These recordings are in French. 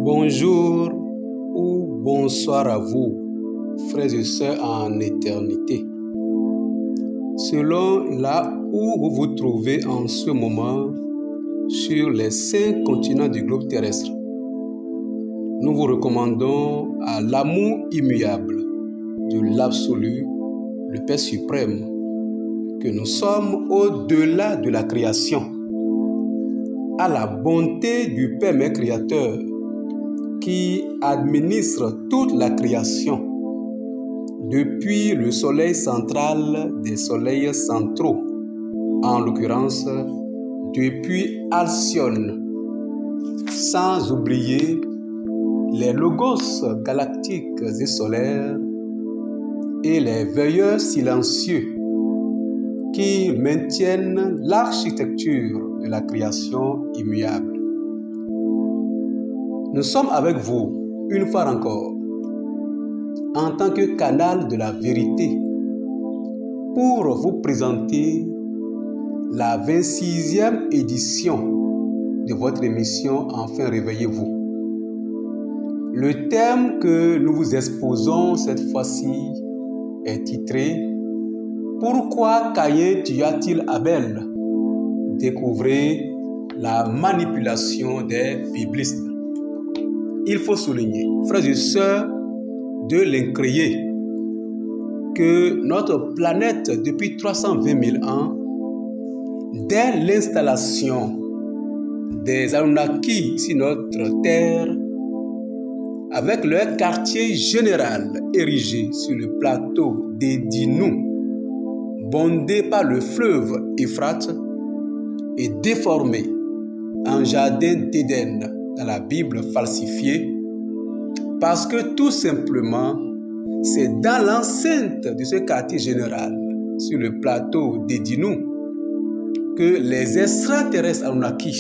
Bonjour ou bonsoir à vous, frères et sœurs en éternité. Selon là où vous vous trouvez en ce moment sur les 5 continents du globe terrestre, nous vous recommandons à l'amour immuable de l'absolu, le Père suprême, que nous sommes au-delà de la création, à la bonté du Père mais créateur qui administre toute la création, depuis le soleil central des soleils centraux, en l'occurrence depuis Alcyone, sans oublier les logos galactiques et solaires et les veilleurs silencieux qui maintiennent l'architecture de la création immuable. Nous sommes avec vous, une fois encore, en tant que canal de la vérité, pour vous présenter la 26e édition de votre émission Enfin Réveillez-vous. Le thème que nous vous exposons cette fois-ci est titré « Pourquoi Caïn tua-t-il Abel ?» Découvrez la manipulation des biblistes. Il faut souligner, frères et sœurs de l'incréé, que notre planète, depuis 320 000 ans, dès l'installation des Anunnaki sur notre terre, avec leur quartier général érigé sur le plateau des Dinous, bondé par le fleuve Euphrate et déformé en jardin d'Éden dans la Bible falsifiée, parce que tout simplement, c'est dans l'enceinte de ce quartier général, sur le plateau des Dinous, que les extraterrestres Anunnaki,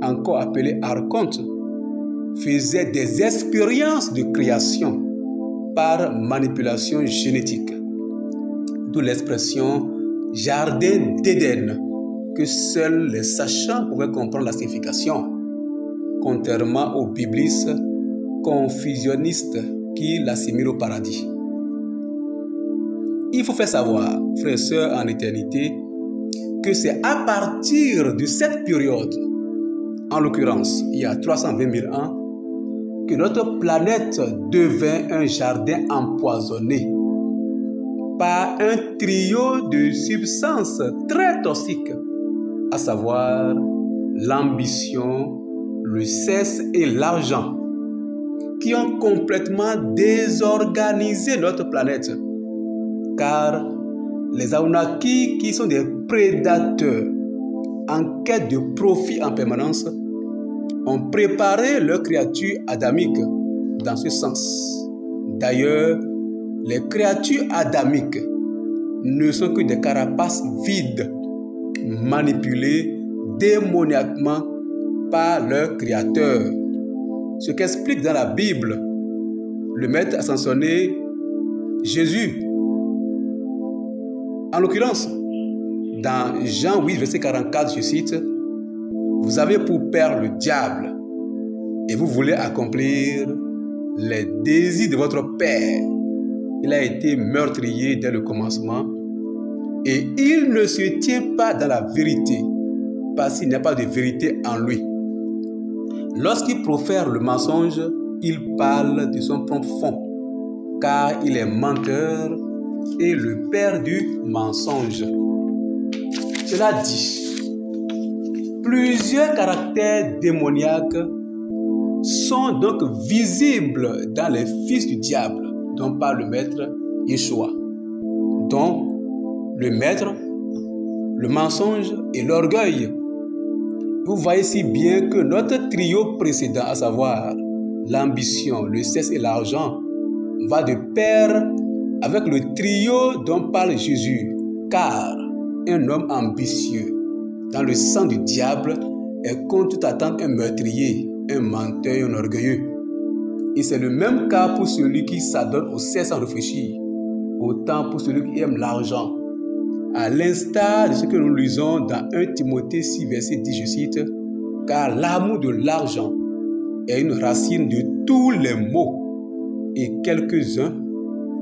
encore appelés archontes, faisaient des expériences de création par manipulation génétique. D'où l'expression jardin d'Éden, que seuls les sachants pouvaient comprendre la signification, contrairement aux biblistes confusionnistes qui l'assimilent au paradis. Il faut faire savoir, frères et sœurs en éternité, que c'est à partir de cette période, en l'occurrence il y a 320 000 ans, que notre planète devint un jardin empoisonné par un trio de substances très toxiques, à savoir l'ambition, le sexe et l'argent, qui ont complètement désorganisé notre planète. Car les Anunnaki, qui sont des prédateurs en quête de profit en permanence, ont préparé leurs créatures adamiques dans ce sens. D'ailleurs, les créatures adamiques ne sont que des carapaces vides, manipulées démoniaquement par leur créateur. Ce qu'explique dans la Bible le maître ascensionné Jésus. En l'occurrence, dans Jean 8, verset 44, je cite, « Vous avez pour père le diable, et vous voulez accomplir les désirs de votre père. Il a été meurtrier dès le commencement, et il ne se tient pas dans la vérité, parce qu'il n'y a pas de vérité en lui. Lorsqu'il profère le mensonge, il parle de son propre fond, car il est menteur et le père du mensonge. » Cela dit, plusieurs caractères démoniaques sont donc visibles dans les fils du diable, dont parle le maître Yeshua, dont le maître, le mensonge et l'orgueil. Vous voyez si bien que notre trio précédent, à savoir l'ambition, le sexe et l'argent, va de pair avec le trio dont parle Jésus, car un homme ambitieux dans le sang du diable est contre toute attente un meurtrier, un menteur et un orgueilleux. Et c'est le même cas pour celui qui s'adonne au sexe sans réfléchir, autant pour celui qui aime l'argent. À l'instar de ce que nous lisons dans 1 Timothée 6, verset 10, je cite, « Car l'amour de l'argent est une racine de tous les maux, et quelques-uns,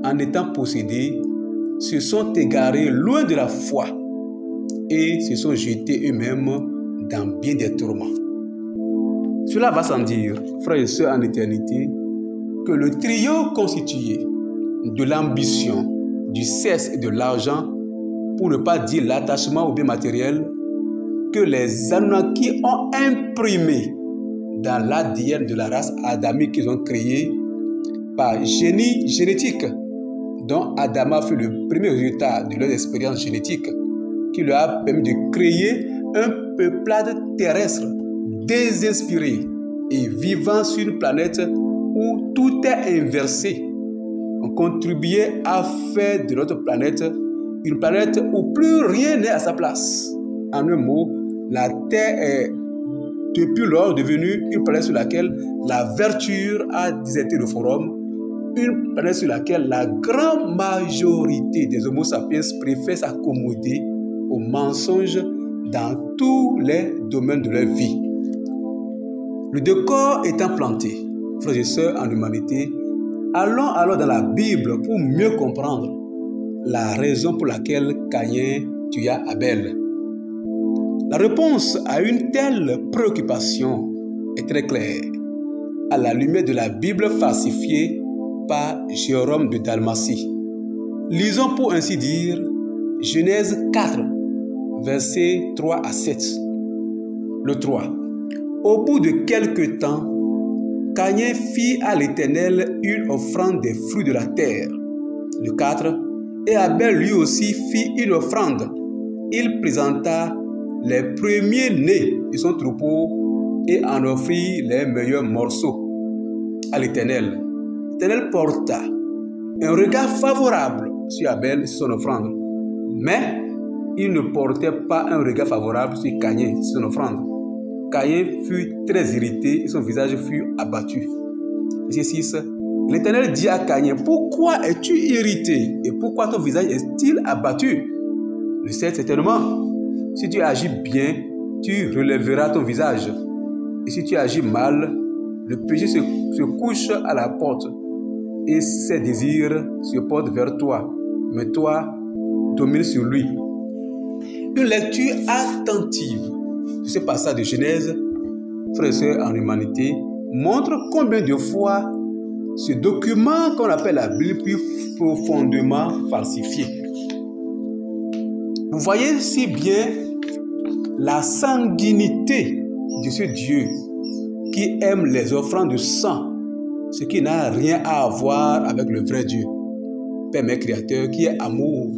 en étant possédés, se sont égarés loin de la foi et se sont jetés eux-mêmes dans bien des tourments. Cela va sans dire, frères et sœurs en éternité, que le trio constitué de l'ambition, du sexe et de l'argent, pour ne pas dire l'attachement aux biens matériels, que les Anunnaki ont imprimé dans l'ADN de la race adamique qu'ils ont créée par génie génétique, dont Adama fut le premier résultat de leur expérience génétique, qui leur a permis de créer un peuplade terrestre désinspiré et vivant sur une planète où tout est inversé. On contribuait à faire de notre planète une planète où plus rien n'est à sa place. En un mot, la Terre est depuis lors devenue une planète sur laquelle la vertu a déserté le forum, une planète sur laquelle la grande majorité des Homo sapiens préfèrent s'accommoder aux mensonges dans tous les domaines de leur vie. Le décor étant planté, frères et sœurs en humanité, allons alors dans la Bible pour mieux comprendre la raison pour laquelle Caïn tua Abel. La réponse à une telle préoccupation est très claire, à la lumière de la Bible falsifiée par Jérôme de Dalmatie. Lisons pour ainsi dire Genèse 4, versets 3 à 7. Le 3. Au bout de quelque temps, Caïn fit à l'Éternel une offrande des fruits de la terre. Le 4. Et Abel lui aussi fit une offrande. Il présenta les premiers-nés de son troupeau et en offrit les meilleurs morceaux à l'Éternel. L'Éternel porta un regard favorable sur Abel et sur son offrande, mais il ne portait pas un regard favorable sur Caïn et son offrande. Caïn fut très irrité et son visage fut abattu. Verset 6. L'Éternel dit à Caïn, pourquoi es-tu irrité et pourquoi ton visage est-il abattu? Le 7, certainement, si tu agis bien, tu relèveras ton visage. Et si tu agis mal, le péché se couche à la porte et ses désirs se portent vers toi. Mais toi, domine sur lui. Une lecture attentive de ce passage de Genèse, frères et sœurs en humanité, montre combien de fois ce document qu'on appelle la Bible fut profondément falsifié. Vous voyez si bien la sanguinité de ce Dieu qui aime les offrandes de sang, ce qui n'a rien à voir avec le vrai Dieu, Père mes créateur, qui est amour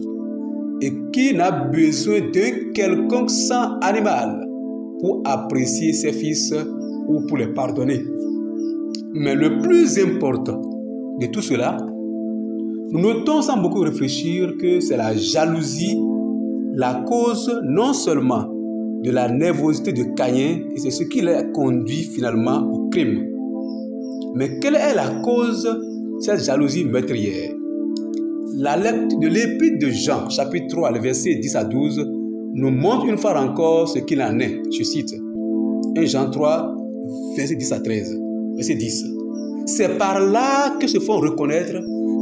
et qui n'a besoin d'un quelconque sang animal pour apprécier ses fils ou pour les pardonner. Mais le plus important de tout cela, nous notons sans beaucoup réfléchir que c'est la jalousie, la cause non seulement de la nervosité de Caïn, et c'est ce qui l'a conduit finalement au crime. Mais quelle est la cause de cette jalousie meurtrière? La lecture de l'épître de Jean, chapitre 3, le verset 10 à 12, nous montre une fois encore ce qu'il en est. Je cite 1 Jean 3, verset 10 à 13. Verset 10. C'est par là que se font reconnaître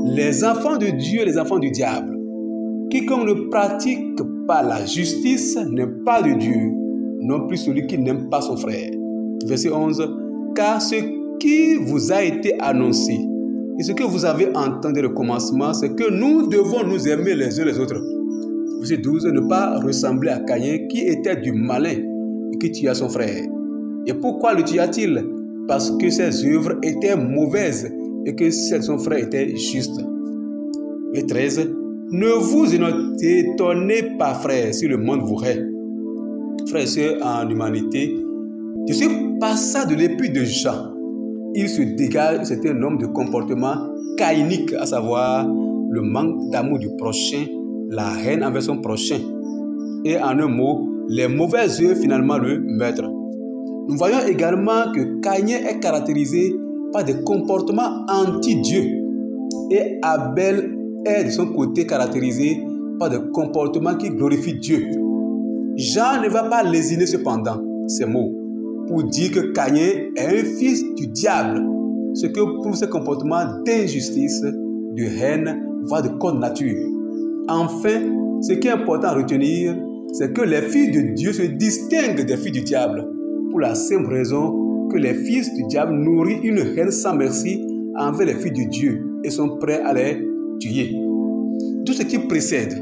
les enfants de Dieu et les enfants du diable. Quiconque ne pratique pas la justice n'est pas de Dieu, non plus celui qui n'aime pas son frère. Verset 11. Car ce qui vous a été annoncé et ce que vous avez entendu au commencement, c'est que nous devons nous aimer les uns les autres. Verset 12. Ne pas ressembler à Caïn qui était du malin et qui tua son frère. Et pourquoi le tua-t-il? Parce que ses œuvres étaient mauvaises et que celles de son frère étaient justes. Et 13. Ne vous étonnez pas, frères, si le monde vous hait. Frères et sœurs en humanité, de ce passage de l'épître de Jean, il se dégage un certain nombre de comportements caïniques, à savoir le manque d'amour du prochain, la haine envers son prochain, et en un mot, les mauvaises œuvres finalement le meurtre. Nous voyons également que Caïn est caractérisé par des comportements anti-Dieu et Abel est de son côté caractérisé par des comportements qui glorifient Dieu. Jean ne va pas lésiner cependant ces mots. pour dire que Caïn est un fils du diable, ce que prouve ce comportement d'injustice, de haine, voire de contre nature. Enfin, ce qui est important à retenir, c'est que les fils de Dieu se distinguent des fils du diable, pour la simple raison que les fils du diable nourrissent une haine sans merci envers les fils de Dieu et sont prêts à les tuer. Tout ce qui précède,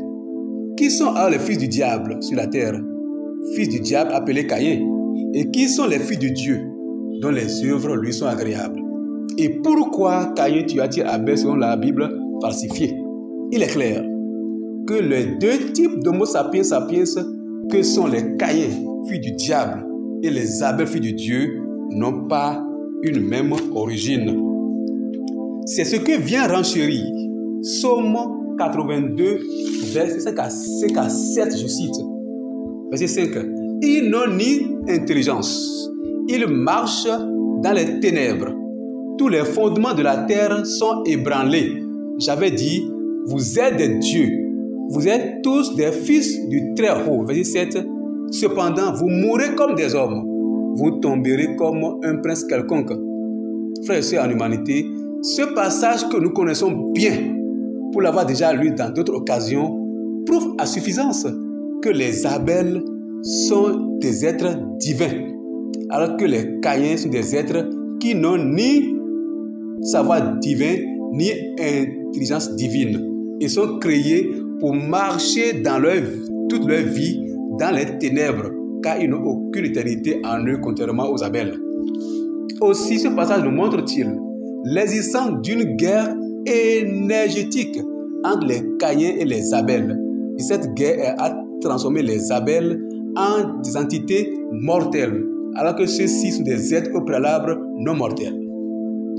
qui sont alors les fils du diable sur la terre? Fils du diable appelé Caïn. Et qui sont les fils de Dieu dont les œuvres lui sont agréables? Et pourquoi Caïn tua-t-il Abel selon la Bible falsifiée? Il est clair que les deux types d'Homo sapiens sapiens que sont les Caïn, fils du diable, et les Abel, fils de Dieu, n'ont pas une même origine. C'est ce que vient renchérir Psaume 82, verset 5 à 7, je cite. Verset 5. Ils n'ont ni intelligence, ils marchent dans les ténèbres. Tous les fondements de la terre sont ébranlés. J'avais dit, vous êtes des dieux, vous êtes tous des fils du Très-Haut. Verset 7. Cependant, vous mourrez comme des hommes, vous tomberez comme un prince quelconque. Frères et sœurs en humanité, ce passage que nous connaissons bien, pour l'avoir déjà lu dans d'autres occasions, prouve à suffisance que les Abel sont des êtres divins, alors que les Caïns sont des êtres qui n'ont ni savoir divin, ni intelligence divine, et sont créés pour marcher dans toute leur vie dans les ténèbres, car ils n'ont aucune éternité en eux, contrairement aux Abel. Aussi, ce passage nous montre-t-il l'existence d'une guerre énergétique entre les Caïns et les Abel. Et cette guerre a transformé les Abel en des entités mortelles, alors que ceux-ci sont des êtres au préalable non mortels.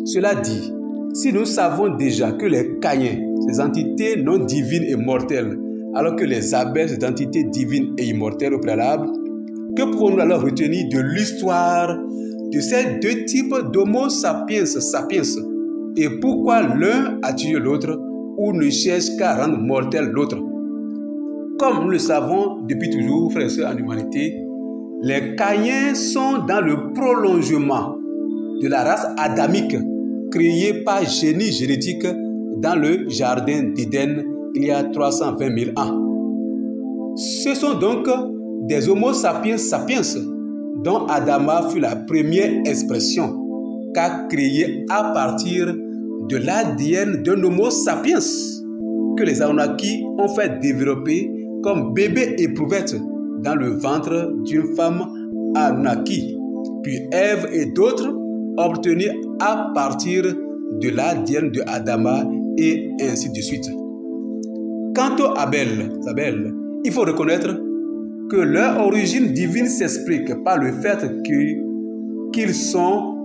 Cela dit, si nous savons déjà que les Caïns, ces entités non divines et mortelles, alors que les Abel, ces entités divines et immortelles au préalable, que pouvons-nous alors retenir de l'histoire de ces deux types d'Homo sapiens sapiens? Et pourquoi l'un a tué l'autre ou ne cherche qu'à rendre mortel l'autre? Comme nous le savons depuis toujours, frères et sœurs en humanité, les Caïns sont dans le prolongement de la race adamique créée par génie génétique dans le jardin d'Éden il y a 320 000 ans. Ce sont donc des Homo sapiens sapiens dont Adama fut la première expression qu'a créée à partir de l'ADN d'un Homo sapiens que les Anunnaki ont fait développer comme bébé éprouvette dans le ventre d'une femme Anunnaki, puis Ève et d'autres obtenus à partir de l'ADN de Adama et ainsi de suite. Quant aux Abel, il faut reconnaître que leur origine divine s'explique par le fait qu'ils sont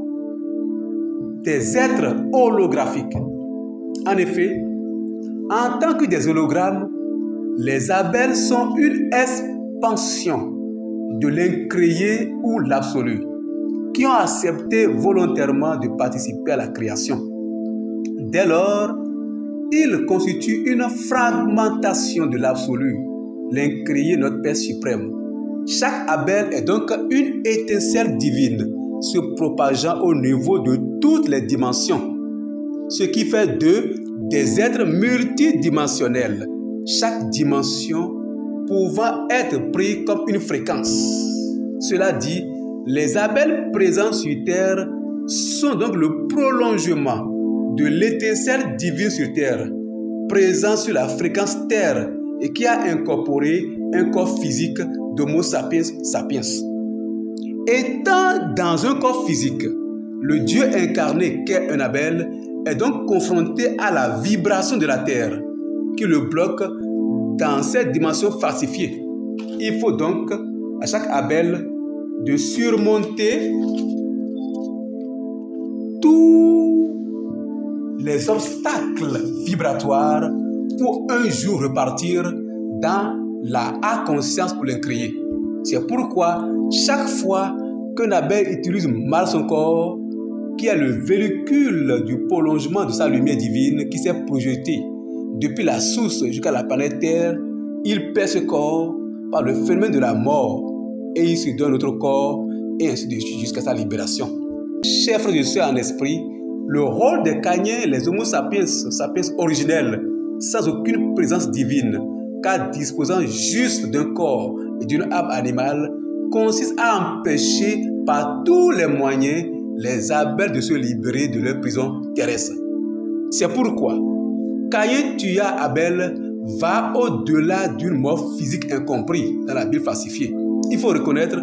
des êtres holographiques. En effet, en tant que des hologrammes, les Abel sont une expansion de l'incréé ou l'absolu, qui ont accepté volontairement de participer à la création. Dès lors, ils constituent une fragmentation de l'absolu, l'incréé, notre Père suprême. Chaque Abel est donc une étincelle divine se propageant au niveau de toutes les dimensions, ce qui fait d'eux des êtres multidimensionnels, chaque dimension pouvant être prise comme une fréquence. Cela dit, les Abel présents sur Terre sont donc le prolongement de l'étincelle divine sur Terre, présent sur la fréquence Terre et qui a incorporé un corps physique d'Homo sapiens sapiens. Étant dans un corps physique, le Dieu incarné qu'est un Abel est donc confronté à la vibration de la Terre qui le bloque dans cette dimension falsifiée. Il faut donc à chaque Abel de surmonter tous les obstacles vibratoires pour un jour repartir dans la conscience pour l'incréé. C'est pourquoi chaque fois qu'un Abel utilise mal son corps, qui est le véhicule du prolongement de sa lumière divine qui s'est projetée depuis la source jusqu'à la planète Terre, il perd ce corps par le phénomène de la mort et il se donne un autre corps et ainsi de suite jusqu'à sa libération. Chers frères et sœurs en esprit, le rôle des Caïens, les Homo sapiens originels, sans aucune présence divine, car disposant juste d'un corps et d'une âme animale, consiste à empêcher par tous les moyens les Abel de se libérer de leur prison terrestre. C'est pourquoi Caïn tua Abel va au-delà d'une mort physique incomprise dans la Bible falsifiée. Il faut reconnaître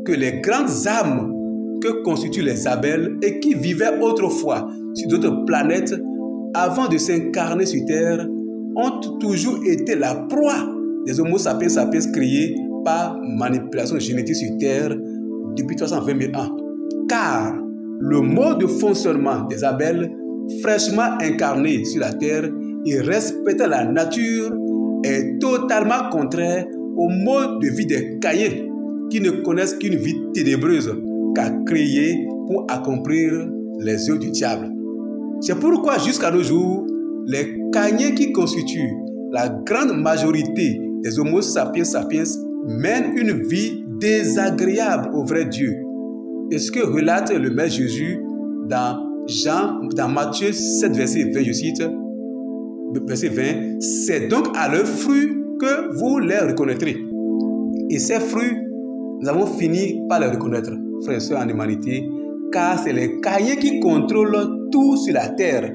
que les grandes âmes que constituent les Abel et qui vivaient autrefois sur d'autres planètes avant de s'incarner sur Terre ont toujours été la proie des Homo sapiens créés par manipulation génétique sur Terre depuis 320 000 ans. Car le mode de fonctionnement des Abel, fraîchement incarnés sur la Terre et respectant la nature, est totalement contraire au mode de vie des Caïens qui ne connaissent qu'une vie ténébreuse qu'a créée pour accomplir les œuvres du diable. C'est pourquoi jusqu'à nos jours, les Caïens qui constituent la grande majorité des Homo sapiens mènent une vie désagréable au vrai Dieu. Et ce que relate le Maître Jésus dans Matthieu 7, verset 20, je cite, verset 20, c'est donc à leurs fruits que vous les reconnaîtrez. Et ces fruits, nous avons fini par les reconnaître, frères et sœurs en humanité, car c'est les Caïens qui contrôlent tout sur la terre.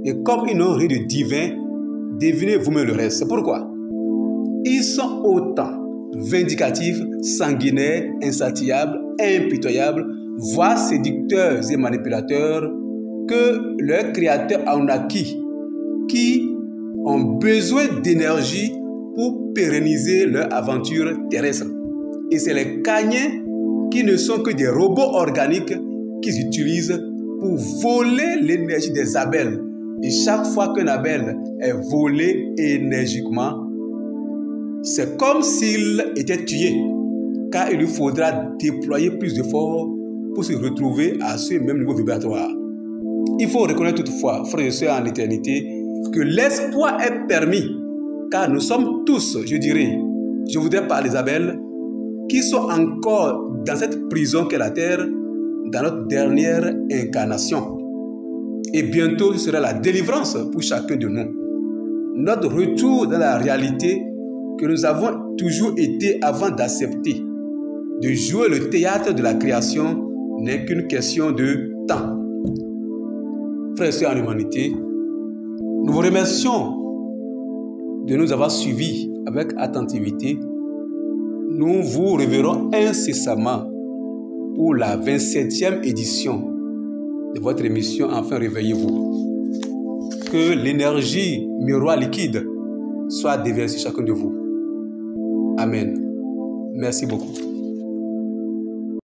Et comme ils n'ont rien de divin, devinez vous-même le reste. C'est pourquoi ils sont autant vindicatifs, sanguinaires, insatiables, impitoyables, voire séducteurs et manipulateurs que leurs créateurs Anunnaki, qui ont besoin d'énergie pour pérenniser leur aventure terrestre. Et c'est les Caïens qui ne sont que des robots organiques qu'ils utilisent pour voler l'énergie des Abel. Et chaque fois qu'un Abel est volé énergiquement, c'est comme s'il était tué, car il lui faudra déployer plus d'efforts pour se retrouver à ce même niveau vibratoire. Il faut reconnaître toutefois, frères et sœurs en éternité, que l'espoir est permis, car nous sommes tous, je voudrais parler des Abel, qui sont encore dans cette prison qu'est la terre, dans notre dernière incarnation. Et bientôt, ce sera la délivrance pour chacun de nous. Notre retour dans la réalité que nous avons toujours été avant d'accepter de jouer le théâtre de la création n'est qu'une question de temps. Frères et sœurs en humanité, nous vous remercions de nous avoir suivis avec attentivité. Nous vous reverrons incessamment pour la 27e édition de votre émission Enfin Réveillez-vous. Que l'énergie miroir liquide soit déversée chacun de vous. Amen. Merci beaucoup.